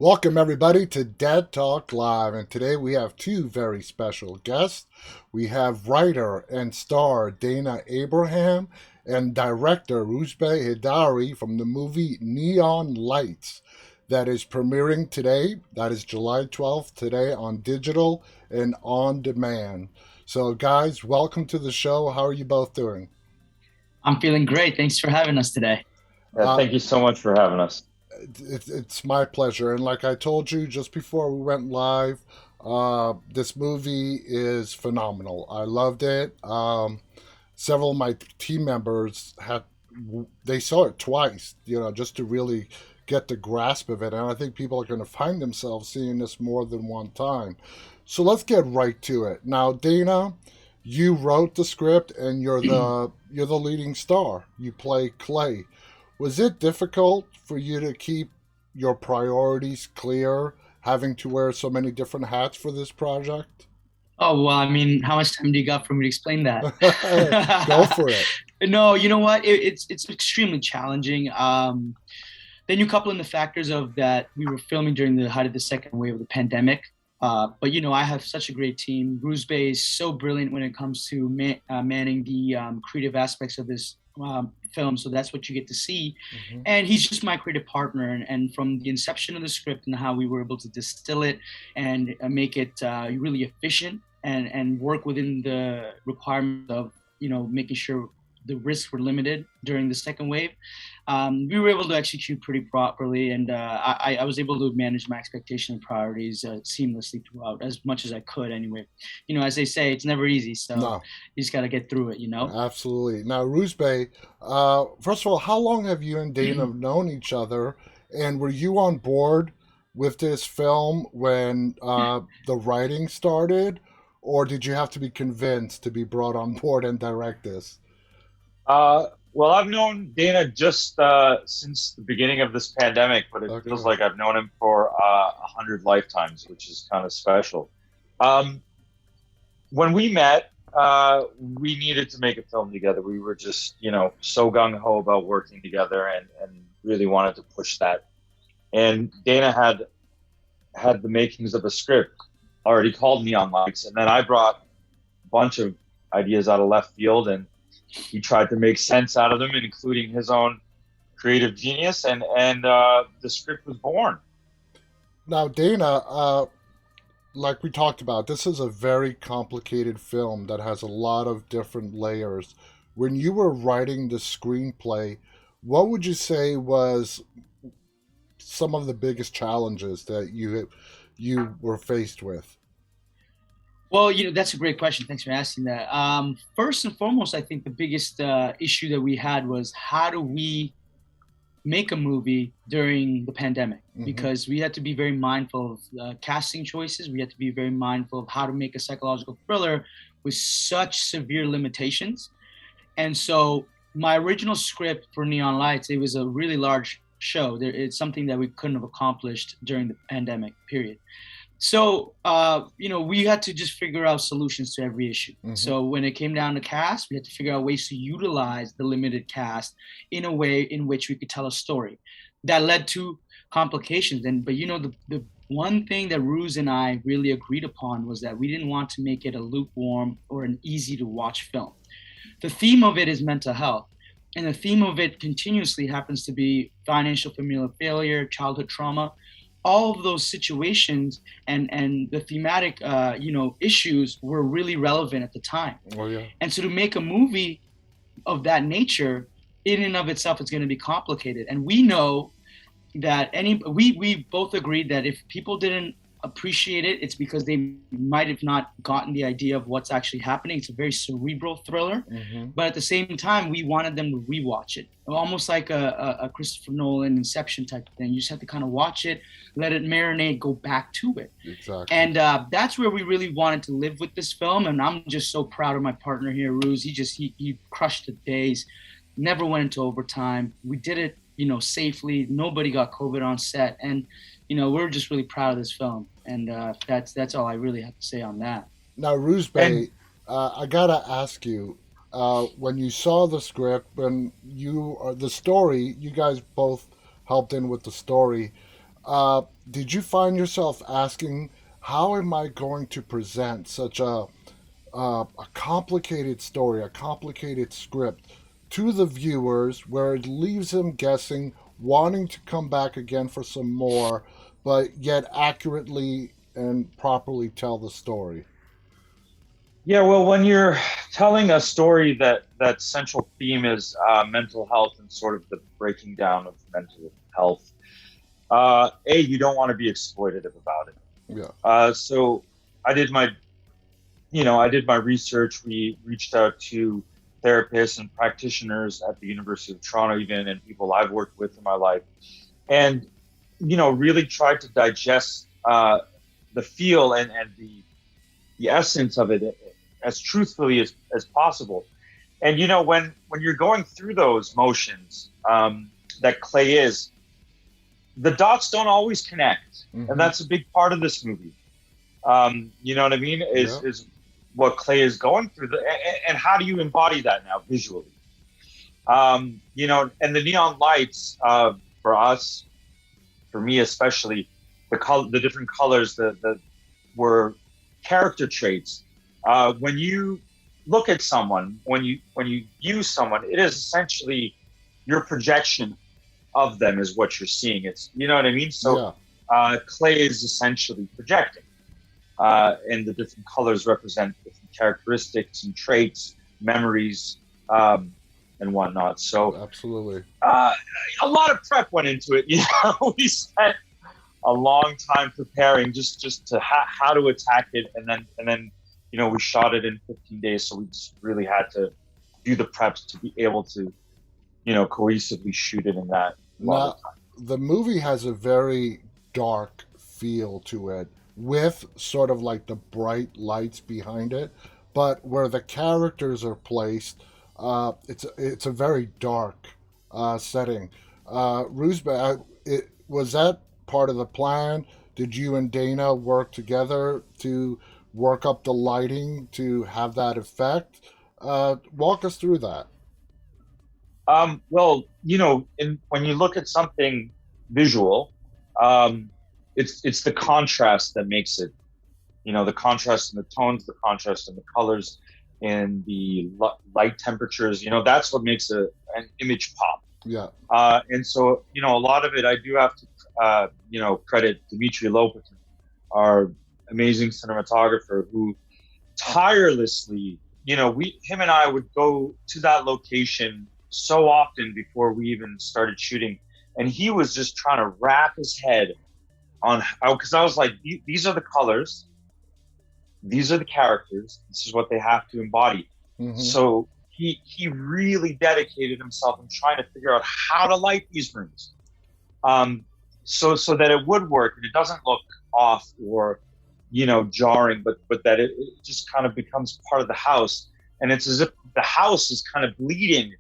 Welcome, everybody, to Dead Talk Live. And today we have two very special guests. We have writer and star Dana Abraham and director Rouzbeh Heydari from the movie Neon Lights that is premiering today. That is July 12th, today on digital and on demand. So, guys, welcome to the show. How are you both doing? I'm feeling great. Thanks for having us today. Uh, Thank you so much for having us. it's my pleasure. And like I told you just before we went live, this movie is phenomenal. I loved it. Several of my team members they saw it twice, just to really get the grasp of it. And I think people are going to find themselves seeing this more than one time. So let's get right to it. Now, Dana, you wrote the script and you're the leading star. You play Clay. Was it difficult for you to keep your priorities clear, having to wear so many different hats for this project? Oh, well, I mean, how much time do you got for me to explain that? Go for it. No, you know what? It's extremely challenging. Then you couple in the factors of that we were filming during the height of the second wave of the pandemic. But I have such a great team. Bruce Bay is so brilliant when it comes to manning the creative aspects of this film. So that's what you get to see. Hmm. And he's just my creative partner. And from the inception of the script and how we were able to distill it and make it really efficient and work within the requirements of, making sure the risks were limited during the second wave. We were able to execute pretty properly, and I was able to manage my expectation and priorities seamlessly throughout, as much as I could. Anyway, as they say, it's never easy, so No, you just got to get through it. absolutely. Now, Roos Bay, first of all, how long have you and Dana known each other? And were you on board with this film when the writing started? Or did you have to be convinced to be brought on board and direct this? Well, I've known Dana just since the beginning of this pandemic, but it feels Okay. like I've known him for 100 lifetimes, which is kind of special. Um, when we met, we needed to make a film together. We were just, so gung ho about working together and really wanted to push that. And Dana had the makings of a script already called Neon Lights, and then I brought a bunch of ideas out of left field, and he tried to make sense out of them, including his own creative genius, and the script was born. Now, Dana, like we talked about, this is a very complicated film that has a lot of different layers. When you were writing the screenplay, what would you say was some of the biggest challenges that you were faced with? Well, that's a great question. Thanks for asking that. First and foremost, I think the biggest issue that we had was how do we make a movie during the pandemic, Hmm. because we had to be very mindful of casting choices. We had to be very mindful of how to make a psychological thriller with such severe limitations. And so my original script for Neon Lights, it was a really large show. It's something that we couldn't have accomplished during the pandemic period. So, we had to just figure out solutions to every issue. Hmm. So when it came down to cast, we had to figure out ways to utilize the limited cast in a way in which we could tell a story. That led to complications. But the one thing that Ruse and I really agreed upon was that we didn't want to make it a lukewarm or an easy to watch film. The theme of it is mental health. And the theme of it continuously happens to be financial familial failure, childhood trauma, all of those situations and the thematic issues were really relevant at the time. Oh yeah. And so to make a movie of that nature in and of itself is going to be complicated. And we know that we both agreed that if people didn't appreciate it, it's because they might have not gotten the idea of what's actually happening. It's a very cerebral thriller, Hmm. but at the same time, we wanted them to rewatch it, almost like a Christopher Nolan Inception type of thing. You just have to kind of watch it, let it marinate, go back to it. Exactly. And that's where we really wanted to live with this film. And I'm just so proud of my partner here, Ruse. He crushed the days, never went into overtime. We did it, safely. Nobody got COVID on set, and we're just really proud of this film. And that's all I really have to say on that. Now, Roos And Bay, I gotta ask you, when you saw the script, when the story, you guys both helped in with the story. Did you find yourself asking, how am I going to present such a complicated story, a complicated script to the viewers where it leaves them guessing, wanting to come back again for some more, but yet accurately and properly tell the story? Yeah, well, when you're telling a story that central theme is mental health and sort of the breaking down of mental health, you don't want to be exploitative about it. Yeah. So I did my, I did my research. We reached out to therapists and practitioners at the University of Toronto, even, and people I've worked with in my life, and really tried to digest the feel and the essence of it as truthfully as possible. And when you're going through those motions that Clay is, the dots don't always connect, and Mm-hmm. that's a big part of this movie. You know what I mean? Yeah. Is what Clay is going through, and how do you embody that now visually? And the neon lights for us, for me especially, the different colors that were character traits. When you look at someone, when you use someone, it is essentially your projection of them is what you're seeing. It's what I mean. So Yeah. Clay is essentially projecting, and the different colors represent different characteristics and traits, memories, and whatnot. So Absolutely. a lot of prep went into it. We spent a long time preparing just to how to attack it, and then we shot it in 15 days. So we just really had to do the preps to be able to cohesively shoot it in that amount Now, of time. the movie has a very dark feel to it, with sort of like the bright lights behind it, but where the characters are placed, it's a very dark setting. Rouzbeh, was that part of the plan? Did you and Dana work together to work up the lighting to have that effect? Walk us through that. Well, when you look at something visual, um, it's the contrast that makes it. The contrast in the tones, the contrast in the colors, and the light temperatures. That's what makes an image pop. Yeah. And so, a lot of it, I do have to, credit Dmitry Lopatin, our amazing cinematographer, who tirelessly, him and I would go to that location so often before we even started shooting, and he was just trying to wrap his head on how, because I was like, these are the colors, these are the characters, this is what they have to embody. Mm-hmm. So he really dedicated himself in trying to figure out how to light these rooms, so that it would work and it doesn't look off or jarring, but that it just kind of becomes part of the house, and it's as if the house is kind of bleeding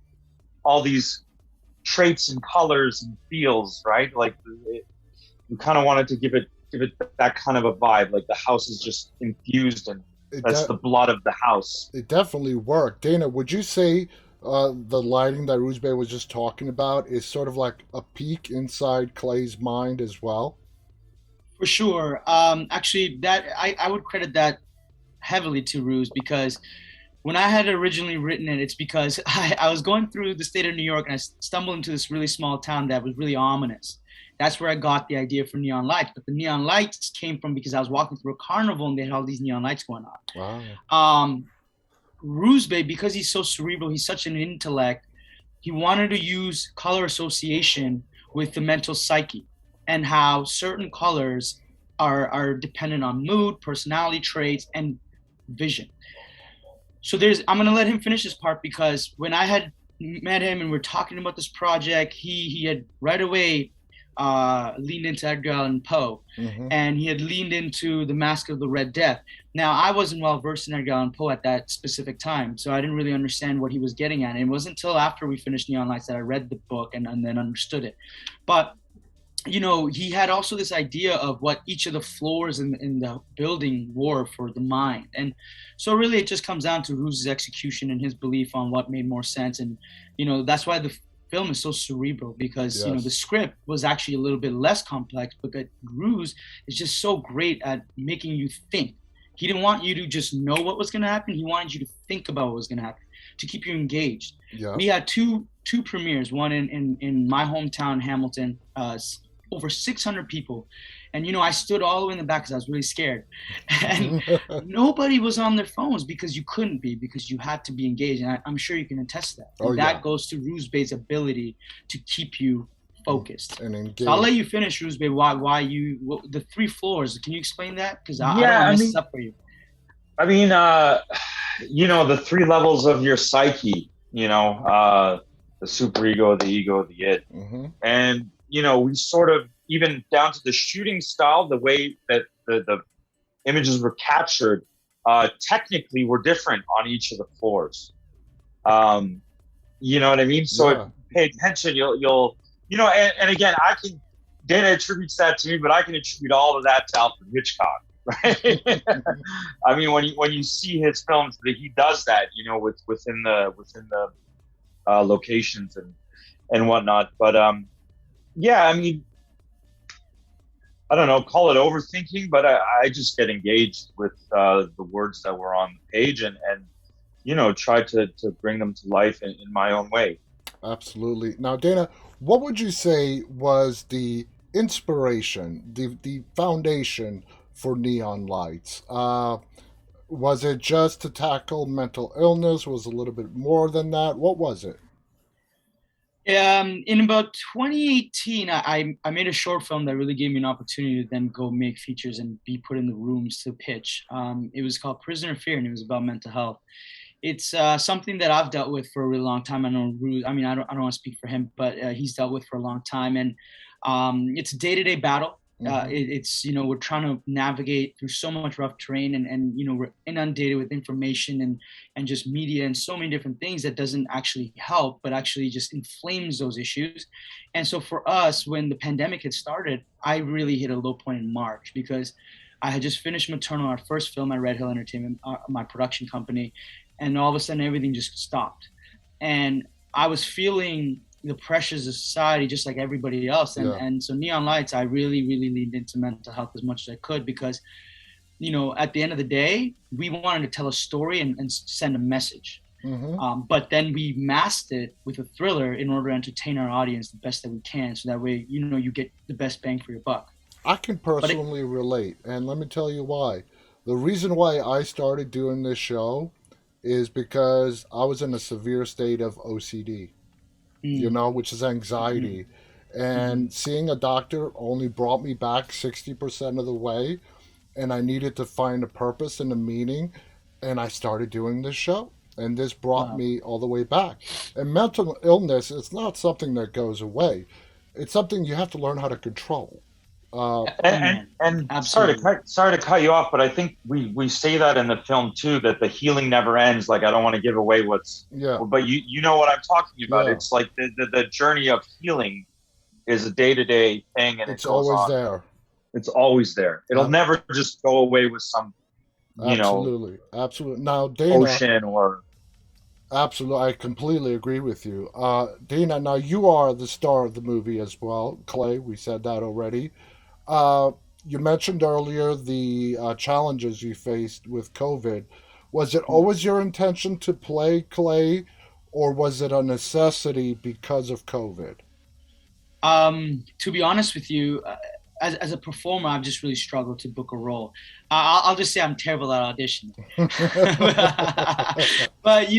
all these traits and colors and feels, right? Like we kind of wanted to give it that kind of a vibe, like the house is just infused and It, that's de- the blood of the house. it definitely worked. Dana, would you say the lighting that Rouzbeh was just talking about is sort of like a peek inside Clay's mind as well? For sure. Actually, that I would credit that heavily to Ruse, because when I had originally written it, it's because I was going through the state of New York and I stumbled into this really small town that was really ominous. That's where I got the idea for neon lights. But the neon lights came from because I was walking through a carnival and they had all these neon lights going Wow. on. Rouzbeh, because he's so cerebral, he's such an intellect, he wanted to use color association with the mental psyche and how certain colors are dependent on mood, personality traits, and vision. So I'm gonna let him finish this part, because when I had met him and we are talking about this project, he had right away leaned into Edgar Allan Poe, Mm-hmm. and he had leaned into The Mask of the Red Death. Now, I wasn't well versed in Edgar Allan Poe at that specific time, so I didn't really understand what he was getting at. And it wasn't until after we finished Neon Lights that I read the book and then understood it. But he had also this idea of what each of the floors in the building were for the mind. And so really it just comes down to Ruse's execution and his belief on what made more sense. And, that's why the film is so cerebral because the Yes. script was actually a little bit less complex, but that Ruse is just so great at making you think. He didn't want you to just know what was going to happen. He wanted you to think about what was going to happen to keep you engaged. Yeah. We had two premieres, one in my hometown, Hamilton, over 600 people. And, I stood all the way in the back because I was really scared. And nobody was on their phones because you couldn't be, because you had to be engaged. And I'm sure you can attest to that. Oh And yeah. that goes to Rouzbeh's ability to keep you focused. And So I'll let engaged. you finish, Rouzbeh, the three floors. Can you explain that? Because I don't Yeah, want to I mess mean, this up for you. I mean, the three levels of your psyche, the superego, the ego, the id. Mm-hmm. And, we sort of, even down to the shooting style, the way that the images were captured, technically were different on each of the floors. You know what I mean? So if Yeah. you pay attention, and again, Dana attributes that to me, but I can attribute all of that to Alfred Hitchcock. Right? I mean, when you see his films, that he does that, within the locations and whatnot. But yeah, I mean, I don't know, call it overthinking, but I just get engaged with the words that were on the page and try to bring them to life in my own way. Absolutely. Now, Dana, what would you say was the inspiration, the foundation for Neon Lights? Was it just to tackle mental illness? Was it a little bit more than that? What was it? In about 2018, I made a short film that really gave me an opportunity to then go make features and be put in the rooms to pitch. It was called Prisoner Fear, and it was about mental health. It's something that I've dealt with for a really long time. I know, I mean, I don't want to speak for him, but he's dealt with for a long time, and it's a day-to-day battle. Mm-hmm. It's we're trying to navigate through so much rough terrain, and we're inundated with information and just media and so many different things that doesn't actually help, but actually just inflames those issues. And so for us, when the pandemic had started, I really hit a low point in March because I had just finished Maternal, our first film at Red Hill Entertainment, my production company, and all of a sudden everything just stopped. And I was feeling the pressures of society just like everybody else. And Yeah. and so Neon Lights, I really, really leaned into mental health as much as I could because, at the end of the day, we wanted to tell a story and send a message. Mm-hmm. But then we masked it with a thriller in order to entertain our audience the best that we can. So that way, you get the best bang for your buck. I can But it, personally relate, and let me tell you why. The reason why I started doing this show is because I was in a severe state of OCD, mm, which is mm, anxiety. mm, And seeing a doctor only brought me back 60% of the way, and I needed to find a purpose and a meaning, and I started doing this show. And this brought wow. me all the way back. And mental illness is not something that goes away. It's something you have to learn how to control. Oh And man, sorry to absolutely. cut you off, but I think we say that in the film too, that the healing never ends. Like, I don't want to give away Yeah, but you know what I'm talking about. yeah. It's like the journey of healing is a day-to-day thing, and it It's goes always on. there. It's always there. It'll Ab- never just go away with some, you know, Absolutely. Absolutely. Now, Dana, ocean or absolutely, I completely agree with you. Dana, now you are the star of the movie as well. Clay, we said that already. Uh, you mentioned earlier the challenges you faced with COVID. Was it always your intention to play Clay, or was it a necessity because of COVID? To be honest with you, as a performer, I've just really struggled to book a role. I'll just say I'm terrible at auditioning. But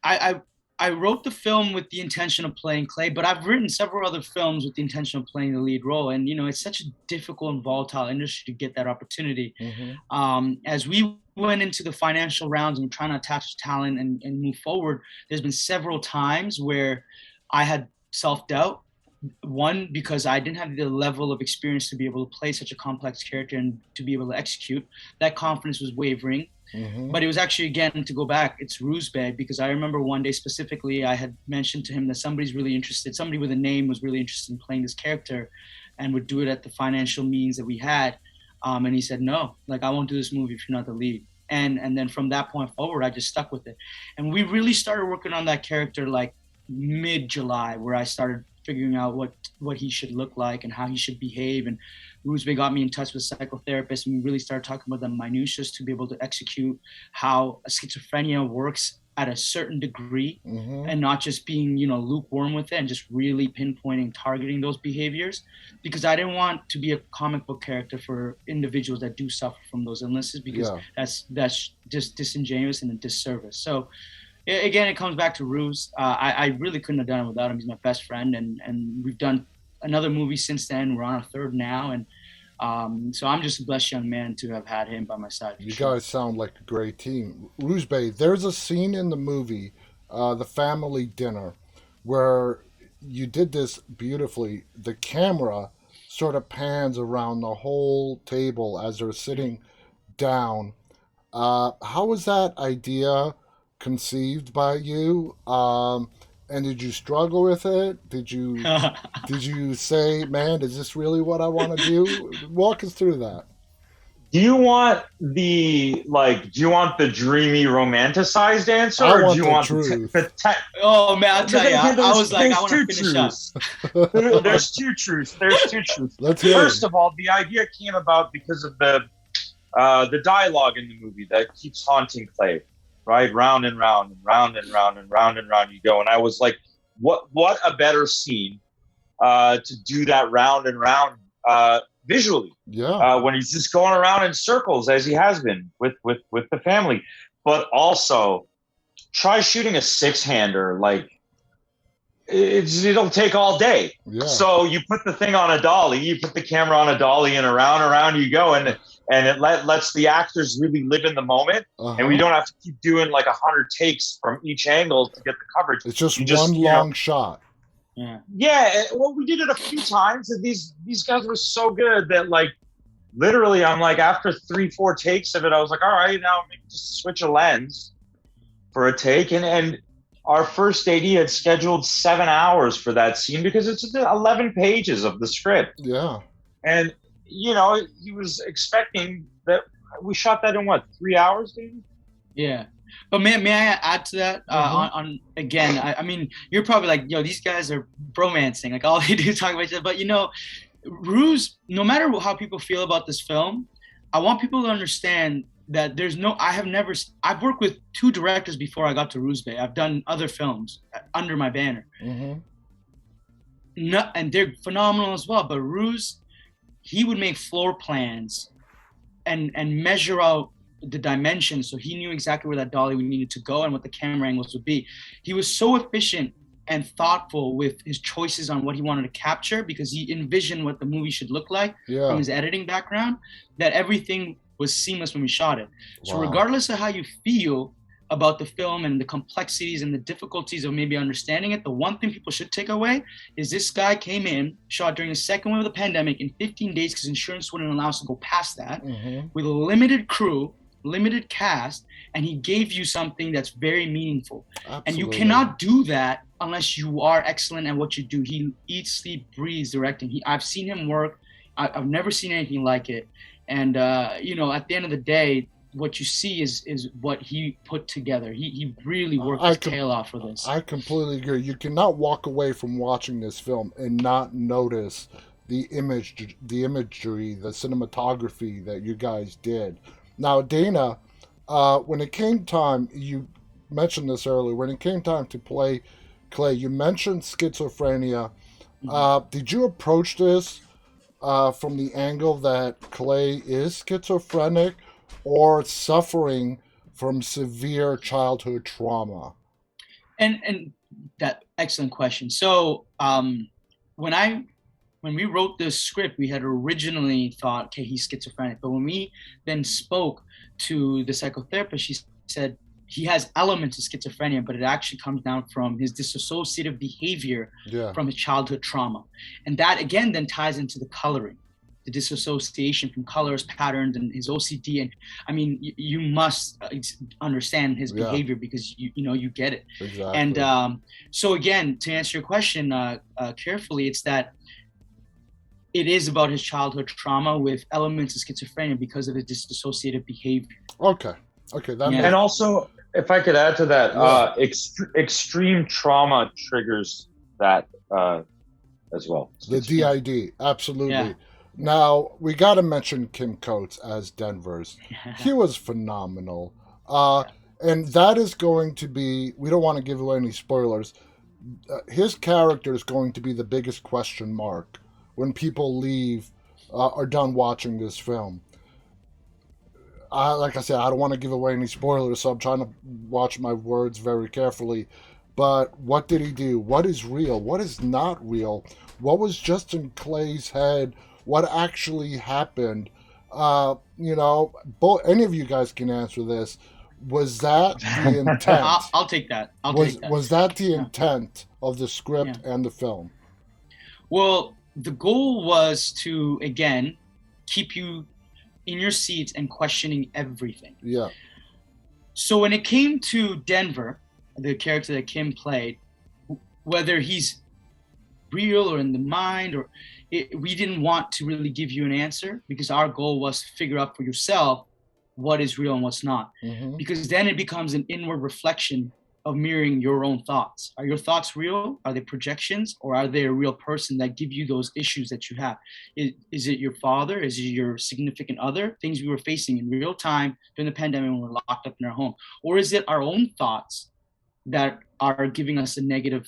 I I wrote the film with the intention of playing Clay, but I've written several other films with the intention of playing the lead role. And it's such a difficult and volatile industry to get that opportunity. Hmm. As we went into the financial rounds and trying to attach talent and move forward, there's been several times where I had self doubt. One, because I didn't have the level of experience to be able to play such a complex character and to be able to execute. That confidence was wavering. Hmm. But it was actually, again, to go back, it's Rouzbeh, because I remember one day specifically I had mentioned to him that somebody's really interested, somebody with a name was really interested in playing this character and would do it at the financial means that we had. And he said, no, like, I won't do this movie if you're not the lead. And then from that point forward, I just stuck with it. And we really started working on that character like mid-July, where I started figuring out what he should look like and how he should behave. And Rouzbeh got me in touch with a psychotherapist, and we really started talking about the minutiae to be able to execute how schizophrenia works at a certain degree, and not just being, lukewarm with it, and just really pinpointing, targeting those behaviors, because I didn't want to be a comic book character for individuals that do suffer from those illnesses, because that's just disingenuous and a disservice. So again, it comes back to Ruse. I really couldn't have done it without him. He's my best friend, and we've done another movie since then. We're on our third now, and so I'm just a blessed young man to have had him by my side. You guys sound like a great team. Rouzbeh, there's a scene in the movie, the family dinner, where you did this beautifully. The camera sort of pans around the whole table as they're sitting down. How was that idea conceived by you? And did you struggle with it? Did you say, "Man, is this really what I want to do"? Walk us through that. Do you want the dreamy romanticized answer, I or want do you the want truth. Oh man, I'll tell you, I was like, I want to finish up. There's two truths. There's two truths. Let's hear First it. of all, the idea came about because of the dialogue in the movie that keeps haunting Clay, right? Round and round and round and round and round and round you go. And I was like, what a better scene to do that round and round visually. Yeah. When he's just going around in circles as he has been with the family. But also try shooting a six-hander. Like, it'll take all day. Yeah. So you put the thing on a dolly, you put the camera on a dolly, and around you go, and it lets the actors really live in the moment, and we don't have to keep doing like 100 takes from each angle to get the coverage. It's just one long shot. Yeah. Well, we did it a few times, and these guys were so good that, like, literally, I'm like, after 3-4 takes of it, I was like, all right, now maybe just switch a lens for a take, and our first AD had scheduled 7 hours for that scene because it's 11 pages of the script. Yeah. And, he was expecting that we shot that in 3 hours, David? Yeah. But may I add to that? On again, I mean, you're probably like, yo, these guys are bromancing. Like, all they do is talk about each other. But, Ruse, no matter how people feel about this film, I want people to understand that I've worked with 2 directors before I got to Rouzbeh. I've done other films under my banner. And they're phenomenal as well. But Ruse, he would make floor plans and measure out the dimensions, so he knew exactly where that dolly needed to go and what the camera angles would be. He was so efficient and thoughtful with his choices on what he wanted to capture, because he envisioned what the movie should look like from his editing background, that everything was seamless when we shot it. So regardless of how you feel about the film and the complexities and the difficulties of maybe understanding it, the one thing people should take away is this guy came in, shot during the second wave of the pandemic in 15 days because insurance wouldn't allow us to go past that, with a limited crew, limited cast, and he gave you something that's very meaningful. Absolutely. And you cannot do that unless you are excellent at what you do. He eats, sleep, breathes directing. I've seen him work. I've never seen anything like it. And at the end of the day, what you see is what he put together. He really worked his tail off for this. I completely agree. You cannot walk away from watching this film and not notice the imagery, the cinematography that you guys did. Now, Dana, when it came time, you mentioned this earlier, when it came time to play Clay, you mentioned schizophrenia. Did you approach this from the angle that Clay is schizophrenic or suffering from severe childhood trauma? And that excellent question. So when we wrote this script, we had originally thought, okay, he's schizophrenic. But when we then spoke to the psychotherapist, she said he has elements of schizophrenia, but it actually comes down from his dissociative behavior from his childhood trauma. And that, again, then ties into the coloring, the disassociation from colors, patterns, and his OCD. And I mean, you must understand his behavior because you get it. Exactly. And so again, to answer your question carefully, it's that it is about his childhood trauma with elements of schizophrenia because of his dissociative behavior. Okay, that makes... And also, if I could add to that, Yeah, extreme trauma triggers that as well. the Yeah. DID, Yeah. absolutely. Now we got to mention Kim Coates as Denver's. He was phenomenal, uh, Yeah. and that is going to be. We don't want to give away any spoilers. His character is going to be the biggest question mark when people leave, are done watching this film. Like I said, I don't want to give away any spoilers, so I'm trying to watch my words very carefully. But what did he do? What is real? What is not real? What was just in Clay's head? What actually happened? Any of you guys can answer this. Was that the intent? I'll take that. I'll Was take that. was that the Yeah. intent of the Yeah. script and the film? Well, the goal was to, again, keep you in your seats and questioning everything. Yeah. So when it came to Denver, the character that Kim played, whether he's real or in the mind, we didn't want to really give you an answer because our goal was to figure out for yourself what is real and what's not. Mm-hmm. Because then it becomes an inward reflection of mirroring your own thoughts. Are your thoughts real? Are they projections? Or are they a real person that give you those issues that you have? Is it your father? Is it your significant other? Things we were facing in real time during the pandemic when we were locked up in our home? Or is it our own thoughts that are giving us the negative,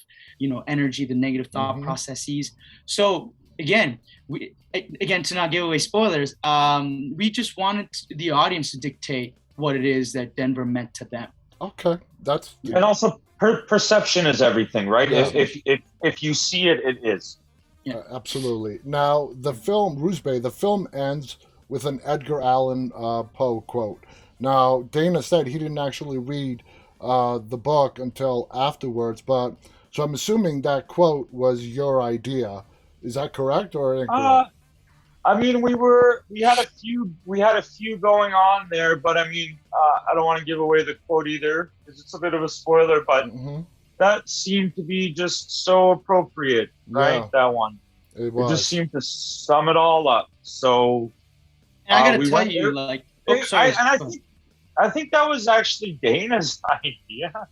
energy, the negative thought Mm-hmm. processes? So again, to not give away spoilers, we just wanted the audience to dictate what it is that Denver meant to them. Okay, that's And also, perception is everything, right? Yeah. If you see it, it is. Yeah. Absolutely. Now, the film, Rouzbeh, the film ends with an Edgar Allan Poe quote. Now, Dana said he didn't actually read the book until afterwards, but so I'm assuming that quote was your idea. Is that correct or incorrect? I mean, we had a few going on there, but I mean, I don't want to give away the quote either because it's a bit of a spoiler. But Mm-hmm. that seemed to be just so appropriate, right? Yeah, That one. it It was. just seemed to sum it all up. So And I gotta we tell went you, there. like, oh, sorry. I think that was actually Dana's idea,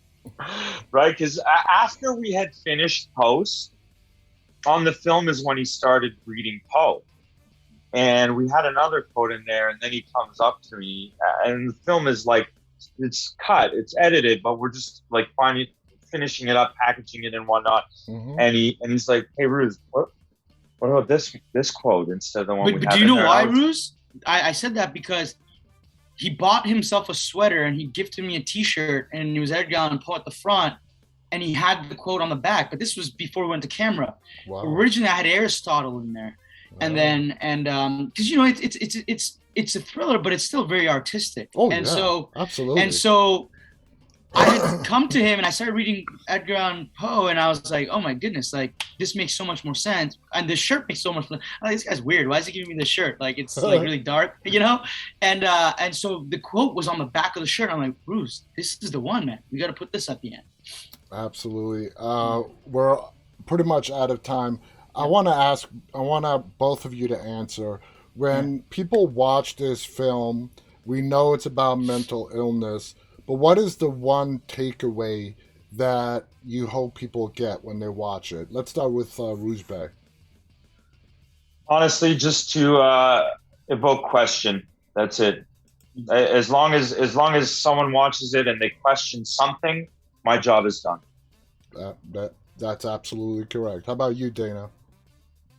right? Because after we had finished post on the film is when he started reading Poe. And we had another quote in there, and then he comes up to me, and the film is like, it's cut, it's edited, but we're just like finishing it up, packaging it and whatnot. Mm-hmm. And he's like, "Hey, Ruse, what about this quote instead of the one we But have do you in know there?" why, Ruse? I said that because he bought himself a sweater and he gifted me a T-shirt, and it was Edgar Allan Poe at the front, and he had the quote on the back. But this was before we went to camera. Wow. Originally, I had Aristotle in there. And then, because it's a thriller, but it's still very artistic. Oh, and yeah, so absolutely. And so I had come to him and I started reading Edgar Allan Poe, and I was like, oh my goodness, like this makes so much more sense. And the shirt makes so much more. Like, this guy's weird. Why is he giving me this shirt? Like it's like really dark, And so the quote was on the back of the shirt. I'm like, Bruce, this is the one, man. We got to put this at the end. Absolutely. We're pretty much out of time. I want both of you to answer. When people watch this film, we know it's about mental illness, but what is the one takeaway that you hope people get when they watch it? Let's start with Rouzbeh. Honestly, just to evoke question. That's it. As long as someone watches it and they question something, my job is done. That's absolutely correct. How about you, Dana?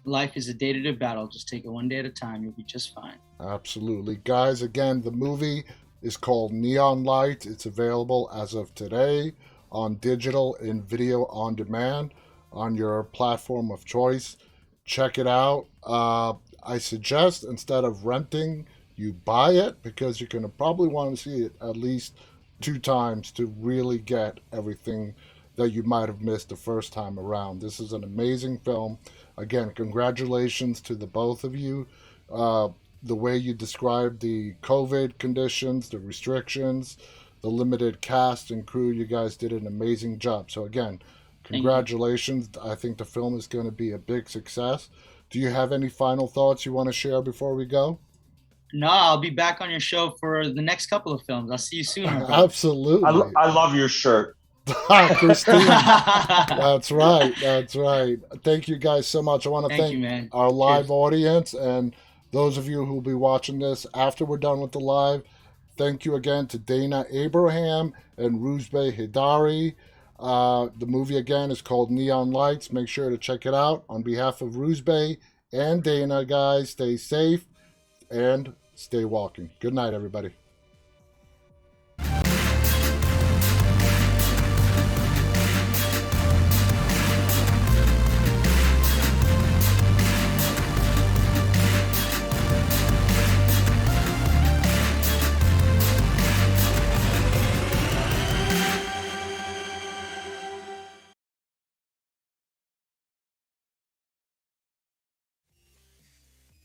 Life is a day-to-day battle. Just take it one day at a time. You'll be just fine. Absolutely. Guys, again, the movie is called Neon Light. It's available as of today on digital and video on demand on your platform of choice. Check it out. I suggest instead of renting, you buy it because you're going to probably want to see it at least 2 times to really get everything that you might have missed the first time around. This is an amazing film. Again, congratulations to the both of you. The way you described the COVID conditions, the restrictions, the limited cast and crew, you guys did an amazing job. So again, congratulations. I think the film is going to be a big success. Do you have any final thoughts you want to share before we go? No, I'll be back on your show for the next couple of films. I'll see you soon, my brother. Absolutely. I love your shirt. Christine. That's right. That's right. Thank you guys so much. I want to Thank thank you, man. our live Cheers. audience and those of you who will be watching this after we're done with the live. Thank you again to Dana Abraham and Rouzbeh Heydari. The movie again is called Neon Lights. Make sure to check it out. On behalf of Rouzbeh and Dana, guys, stay safe and stay walking. Good night, everybody.